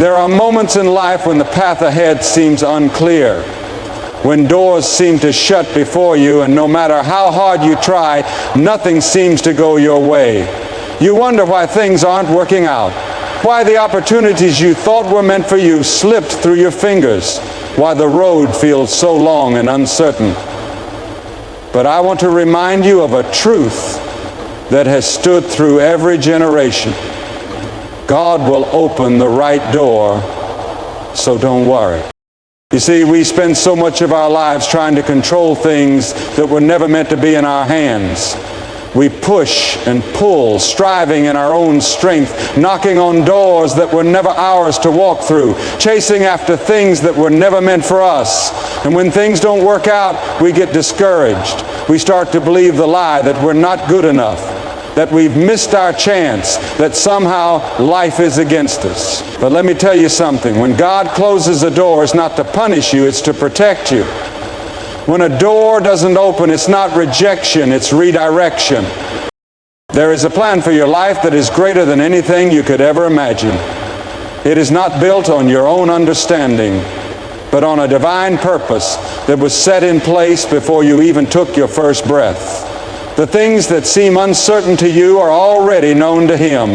There are moments in life when the path ahead seems unclear, when doors seem to shut before you, and no matter how hard you try, nothing seems to go your way. You wonder why things aren't working out, why the opportunities you thought were meant for you slipped through your fingers, why the road feels so long and uncertain. But I want to remind you of a truth that has stood through every generation. God will open the right door, so don't worry. You see, we spend so much of our lives trying to control things that were never meant to be in our hands. We push and pull, striving in our own strength, knocking on doors that were never ours to walk through, chasing after things that were never meant for us. And when things don't work out, we get discouraged. We start to believe the lie that we're not good enough, that we've missed our chance, that somehow life is against us. But let me tell you something. When God closes a door, it's not to punish you, it's to protect you. When a door doesn't open, it's not rejection, it's redirection. There is a plan for your life that is greater than anything you could ever imagine. It is not built on your own understanding, but on a divine purpose that was set in place before you even took your first breath. The things that seem uncertain to you are already known to Him.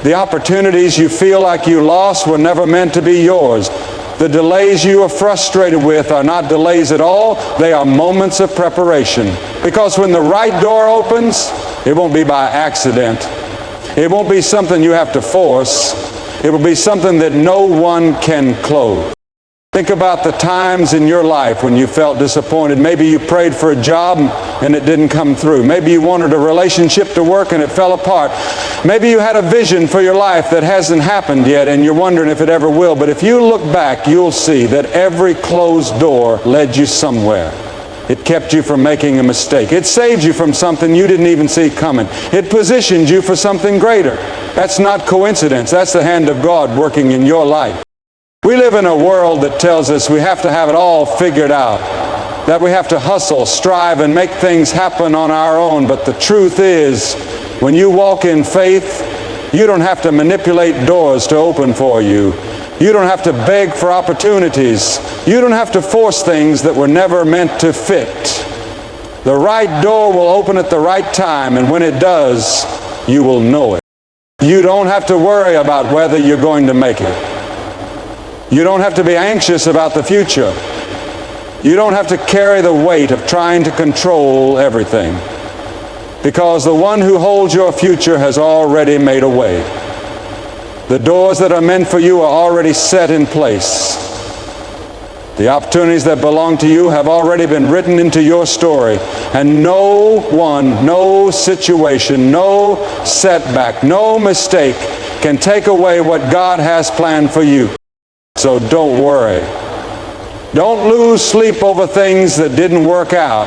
The opportunities you feel like you lost were never meant to be yours. The delays you are frustrated with are not delays at all. They are moments of preparation. Because when the right door opens, it won't be by accident. It won't be something you have to force. It will be something that no one can close. Think about the times in your life when you felt disappointed. Maybe you prayed for a job and it didn't come through. Maybe you wanted a relationship to work and it fell apart. Maybe you had a vision for your life that hasn't happened yet and you're wondering if it ever will. But if you look back, you'll see that every closed door led you somewhere. It kept you from making a mistake. It saved you from something you didn't even see coming. It positioned you for something greater. That's not coincidence. That's the hand of God working in your life. We live in a world that tells us we have to have it all figured out, that we have to hustle, strive, and make things happen on our own. But the truth is, when you walk in faith, you don't have to manipulate doors to open for you. You don't have to beg for opportunities. You don't have to force things that were never meant to fit. The right door will open at the right time, and when it does, you will know it. You don't have to worry about whether you're going to make it. You don't have to be anxious about the future. You don't have to carry the weight of trying to control everything, because the one who holds your future has already made a way. The doors that are meant for you are already set in place. The opportunities that belong to you have already been written into your story, and no one, no situation, no setback, no mistake can take away what God has planned for you. So don't worry. Don't lose sleep over things that didn't work out.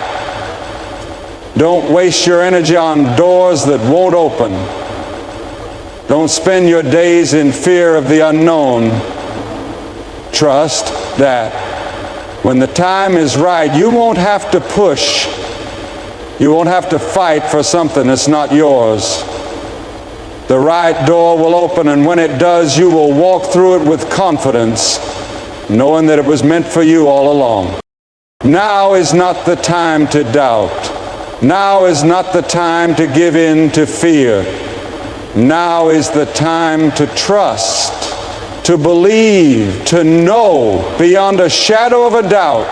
Don't waste your energy on doors that won't open. Don't spend your days in fear of the unknown. Trust that when the time is right, you won't have to push. You won't have to fight for something that's not yours. The right door will open, and when it does, you will walk through it with confidence, knowing that it was meant for you all along. Now is not the time to doubt. Now is not the time to give in to fear. Now is the time to trust, to believe, to know beyond a shadow of a doubt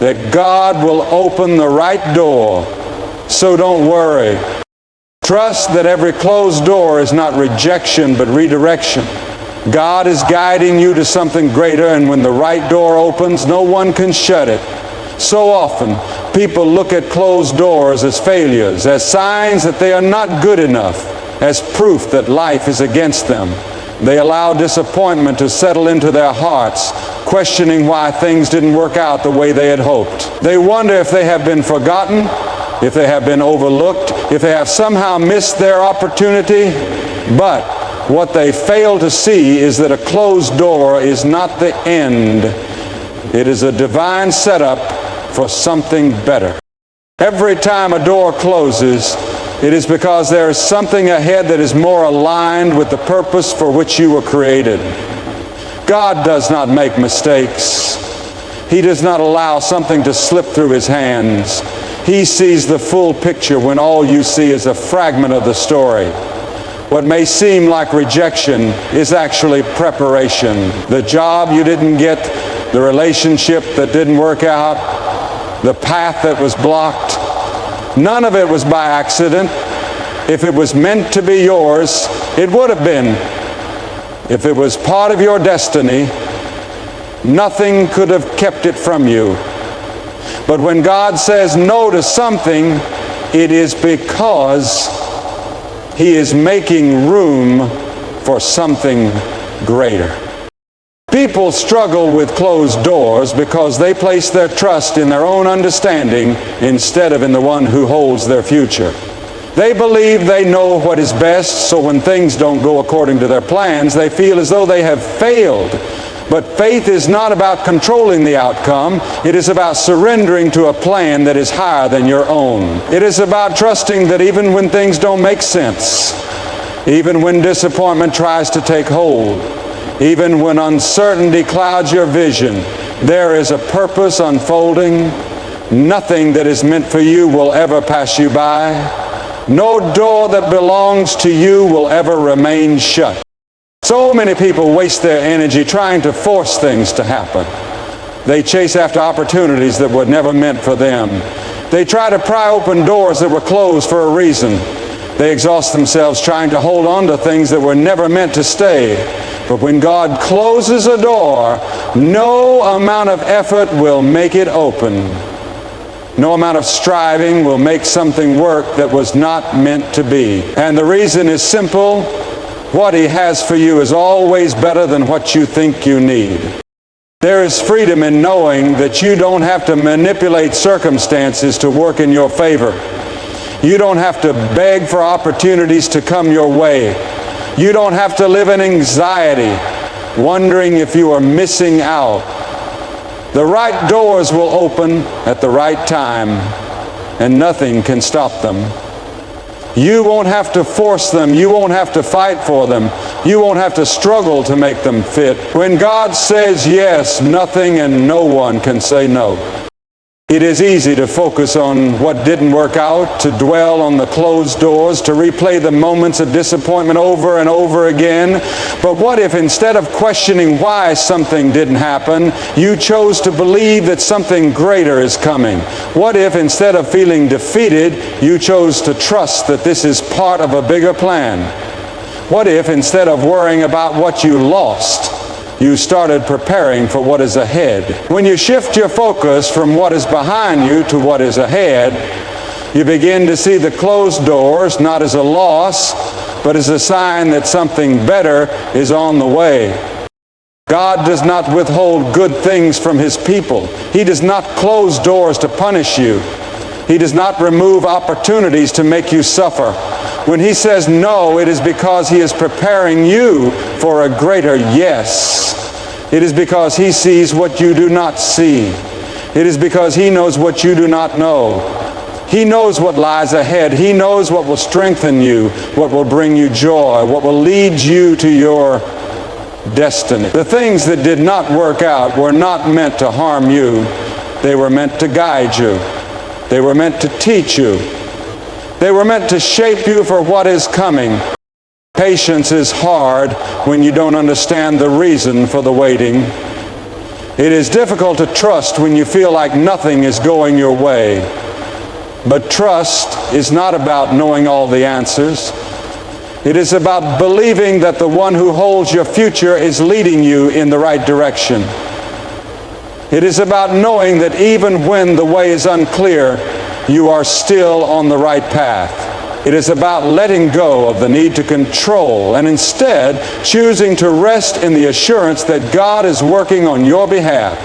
that God will open the right door. So don't worry. Trust that every closed door is not rejection, but redirection. God is guiding you to something greater, and when the right door opens, no one can shut it. So often, people look at closed doors as failures, as signs that they are not good enough, as proof that life is against them. They allow disappointment to settle into their hearts, questioning why things didn't work out the way they had hoped. They wonder if they have been forgotten, if they have been overlooked, if they have somehow missed their opportunity. But what they fail to see is that a closed door is not the end. It is a divine setup for something better. Every time a door closes, It is because there is something ahead that is more aligned with the purpose for which you were created. God does not make mistakes. He does not allow something to slip through His hands. He sees the full picture when all you see is a fragment of the story. What may seem like rejection is actually preparation. The job you didn't get, the relationship that didn't work out, the path that was blocked, none of it was by accident. If it was meant to be yours, it would have been. If it was part of your destiny, nothing could have kept it from you. But when God says no to something, it is because He is making room for something greater. People struggle with closed doors because they place their trust in their own understanding instead of in the one who holds their future. They believe they know what is best, so when things don't go according to their plans, they feel as though they have failed. But faith is not about controlling the outcome. It is about surrendering to a plan that is higher than your own. It is about trusting that even when things don't make sense, even when disappointment tries to take hold, even when uncertainty clouds your vision, there is a purpose unfolding. Nothing that is meant for you will ever pass you by. No door that belongs to you will ever remain shut. So many people waste their energy trying to force things to happen. They chase after opportunities that were never meant for them. They try to pry open doors that were closed for a reason. They exhaust themselves trying to hold on to things that were never meant to stay. But when God closes a door, no amount of effort will make it open. No amount of striving will make something work that was not meant to be. And the reason is simple. What He has for you is always better than what you think you need. There is freedom in knowing that you don't have to manipulate circumstances to work in your favor. You don't have to beg for opportunities to come your way. You don't have to live in anxiety, wondering if you are missing out. The right doors will open at the right time, and nothing can stop them. You won't have to force them. You won't have to fight for them. You won't have to struggle to make them fit. When God says yes, nothing and no one can say no. It is easy to focus on what didn't work out, to dwell on the closed doors, to replay the moments of disappointment over and over again. But what if instead of questioning why something didn't happen, you chose to believe that something greater is coming? What if instead of feeling defeated, you chose to trust that this is part of a bigger plan? What if instead of worrying about what you lost, you started preparing for what is ahead? When you shift your focus from what is behind you to what is ahead, you begin to see the closed doors not as a loss, but as a sign that something better is on the way. God does not withhold good things from His people. He does not close doors to punish you. He does not remove opportunities to make you suffer. When He says no, it is because He is preparing you for a greater yes. It is because He sees what you do not see. It is because He knows what you do not know. He knows what lies ahead. He knows what will strengthen you, what will bring you joy, what will lead you to your destiny. The things that did not work out were not meant to harm you. They were meant to guide you. They were meant to teach you. They were meant to shape you for what is coming. Patience is hard when you don't understand the reason for the waiting. It is difficult to trust when you feel like nothing is going your way. But trust is not about knowing all the answers. It is about believing that the one who holds your future is leading you in the right direction. It is about knowing that even when the way is unclear, you are still on the right path. It is about letting go of the need to control and instead choosing to rest in the assurance that God is working on your behalf.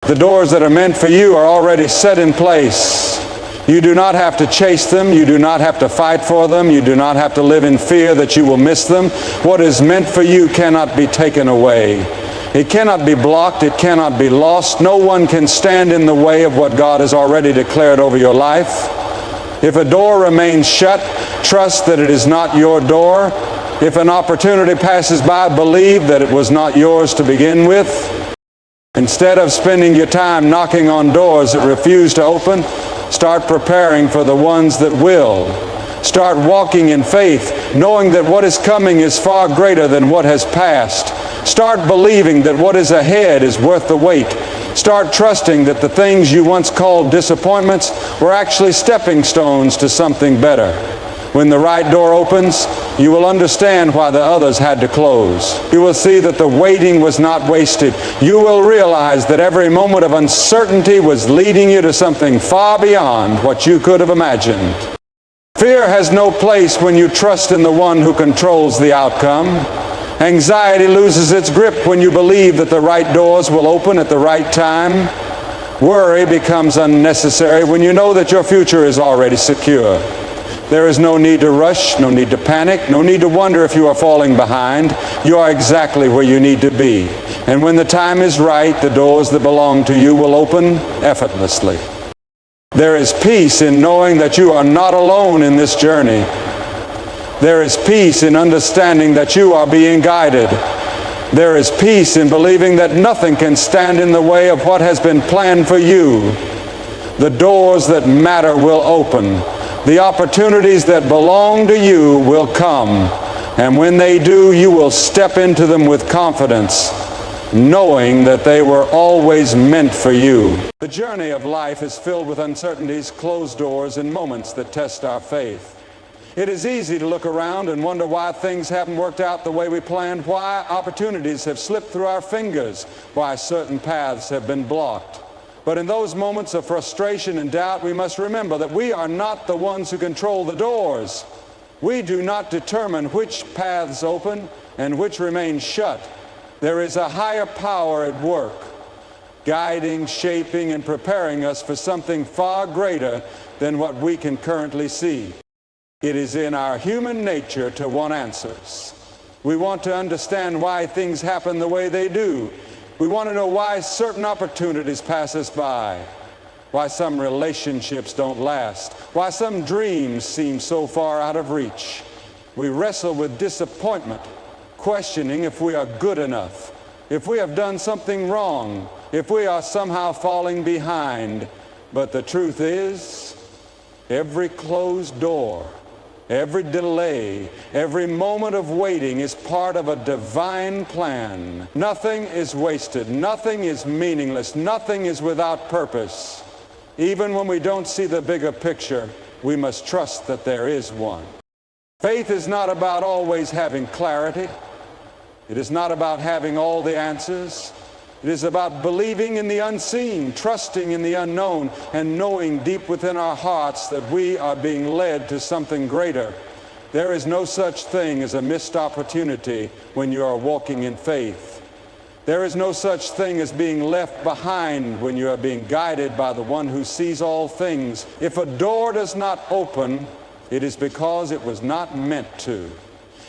The doors that are meant for you are already set in place. You do not have to chase them. You do not have to fight for them. You do not have to live in fear that you will miss them. What is meant for you cannot be taken away. It cannot be blocked. It cannot be lost. No one can stand in the way of what God has already declared over your life. If a door remains shut, trust that it is not your door. If an opportunity passes by, believe that it was not yours to begin with. Instead of spending your time knocking on doors that refuse to open, start preparing for the ones that will. Start walking in faith, knowing that what is coming is far greater than what has passed. Start believing that what is ahead is worth the wait. Start trusting that the things you once called disappointments were actually stepping stones to something better. When the right door opens, you will understand why the others had to close. You will see that the waiting was not wasted. You will realize that every moment of uncertainty was leading you to something far beyond what you could have imagined. Fear has no place when you trust in the one who controls the outcome. Anxiety loses its grip when you believe that the right doors will open at the right time. Worry becomes unnecessary when you know that your future is already secure. There is no need to rush, no need to panic, no need to wonder if you are falling behind. You are exactly where you need to be. And when the time is right, the doors that belong to you will open effortlessly. There is peace in knowing that you are not alone in this journey. There is peace in understanding that you are being guided. There is peace in believing that nothing can stand in the way of what has been planned for you. The doors that matter will open. The opportunities that belong to you will come. And when they do, you will step into them with confidence, knowing that they were always meant for you. The journey of life is filled with uncertainties, closed doors, and moments that test our faith. It is easy to look around and wonder why things haven't worked out the way we planned, why opportunities have slipped through our fingers, why certain paths have been blocked. But in those moments of frustration and doubt, we must remember that we are not the ones who control the doors. We do not determine which paths open and which remain shut. There is a higher power at work, guiding, shaping, and preparing us for something far greater than what we can currently see. It is in our human nature to want answers. We want to understand why things happen the way they do. We want to know why certain opportunities pass us by, why some relationships don't last, why some dreams seem so far out of reach. We wrestle with disappointment, questioning if we are good enough, if we have done something wrong, if we are somehow falling behind. But the truth is, every closed door, every delay, every moment of waiting is part of a divine plan. Nothing is wasted. Nothing is meaningless. Nothing is without purpose. Even when we don't see the bigger picture, we must trust that there is one. Faith is not about always having clarity. It is not about having all the answers. It is about believing in the unseen, trusting in the unknown, and knowing deep within our hearts that we are being led to something greater. There is no such thing as a missed opportunity when you are walking in faith. There is no such thing as being left behind when you are being guided by the one who sees all things. If a door does not open, it is because it was not meant to.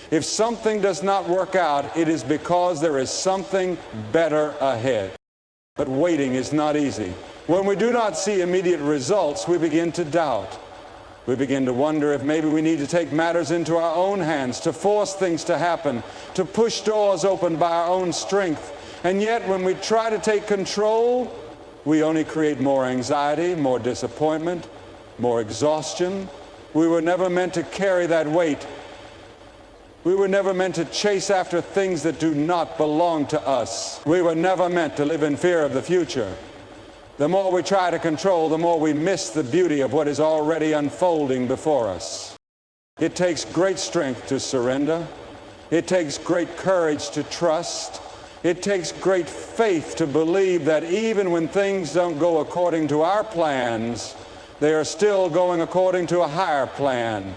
If something does not work out, it is because there is something better ahead. But waiting is not easy. When we do not see immediate results, we begin to doubt. We begin to wonder if maybe we need to take matters into our own hands, to force things to happen, to push doors open by our own strength. And yet, when we try to take control, we only create more anxiety, more disappointment, more exhaustion. We were never meant to carry that weight. We were never meant to chase after things that do not belong to us. We were never meant to live in fear of the future. The more we try to control, the more we miss the beauty of what is already unfolding before us. It takes great strength to surrender. It takes great courage to trust. It takes great faith to believe that even when things don't go according to our plans, they are still going according to a higher plan.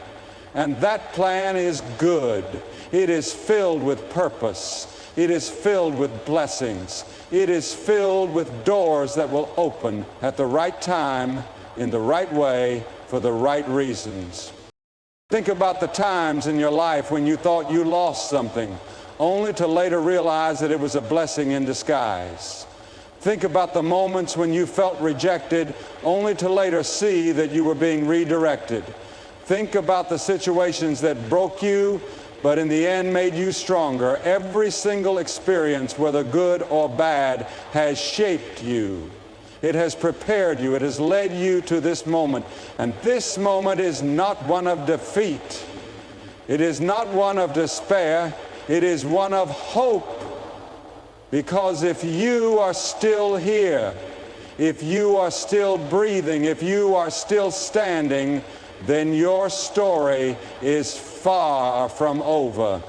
And that plan is good. It is filled with purpose. It is filled with blessings. It is filled with doors that will open at the right time, in the right way, for the right reasons. Think about the times in your life when you thought you lost something, only to later realize that it was a blessing in disguise. Think about the moments when you felt rejected, only to later see that you were being redirected. Think about the situations that broke you, but in the end made you stronger. Every single experience, whether good or bad, has shaped you. It has prepared you. It has led you to this moment. And this moment is not one of defeat. It is not one of despair. It is one of hope. Because if you are still here, if you are still breathing, if you are still standing, then your story is far from over.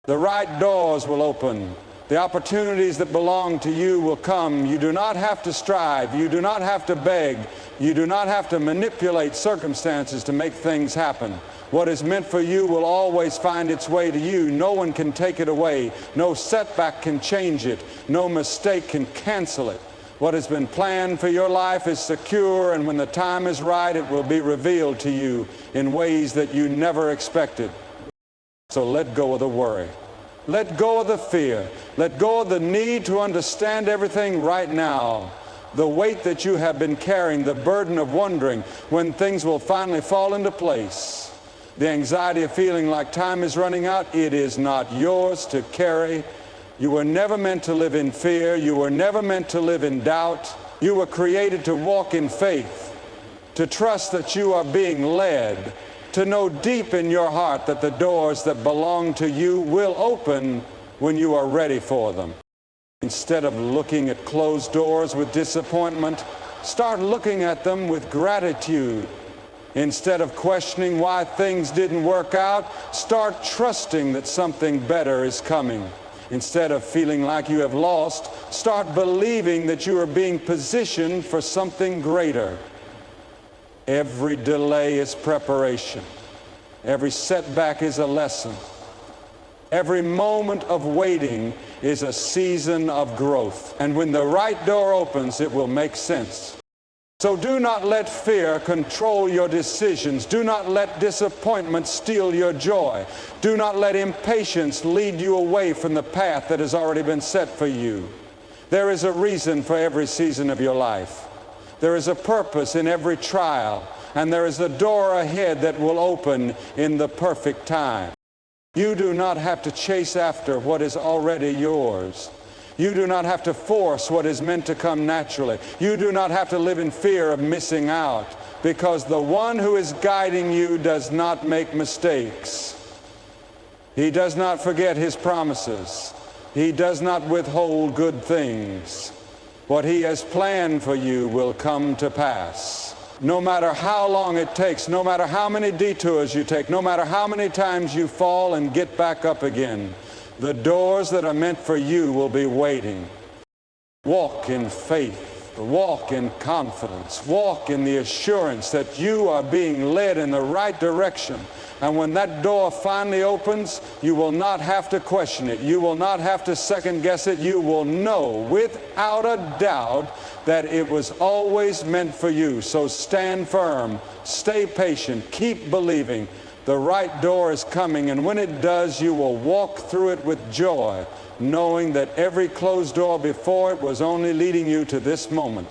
The right doors will open. The opportunities that belong to you will come. You do not have to strive. You do not have to beg. You do not have to manipulate circumstances to make things happen. What is meant for you will always find its way to you. No one can take it away. No setback can change it. No mistake can cancel it. What has been planned for your life is secure, and when the time is right, it will be revealed to you in ways that you never expected. So let go of the worry. Let go of the fear. Let go of the need to understand everything right now. The weight that you have been carrying, the burden of wondering when things will finally fall into place. The anxiety of feeling like time is running out, it is not yours to carry. You were never meant to live in fear. You were never meant to live in doubt. You were created to walk in faith, to trust that you are being led, to know deep in your heart that the doors that belong to you will open when you are ready for them. Instead of looking at closed doors with disappointment, start looking at them with gratitude. Instead of questioning why things didn't work out, start trusting that something better is coming. Instead of feeling like you have lost, start believing that you are being positioned for something greater. Every delay is preparation. Every setback is a lesson. Every moment of waiting is a season of growth. And when the right door opens, it will make sense. So do not let fear control your decisions. Do not let disappointment steal your joy. Do not let impatience lead you away from the path that has already been set for you. There is a reason for every season of your life. There is a purpose in every trial, and there is a door ahead that will open in the perfect time. You do not have to chase after what is already yours. You do not have to force what is meant to come naturally. You do not have to live in fear of missing out, because the one who is guiding you does not make mistakes. He does not forget his promises. He does not withhold good things. What he has planned for you will come to pass. No matter how long it takes, no matter how many detours you take, no matter how many times you fall and get back up again, the doors that are meant for you will be waiting. Walk in faith. Walk in confidence. Walk in the assurance that you are being led in the right direction. And when that door finally opens, you will not have to question it. You will not have to second guess it. You will know without a doubt that it was always meant for you. So stand firm. Stay patient. Keep believing. The right door is coming, and when it does, you will walk through it with joy, knowing that every closed door before it was only leading you to this moment.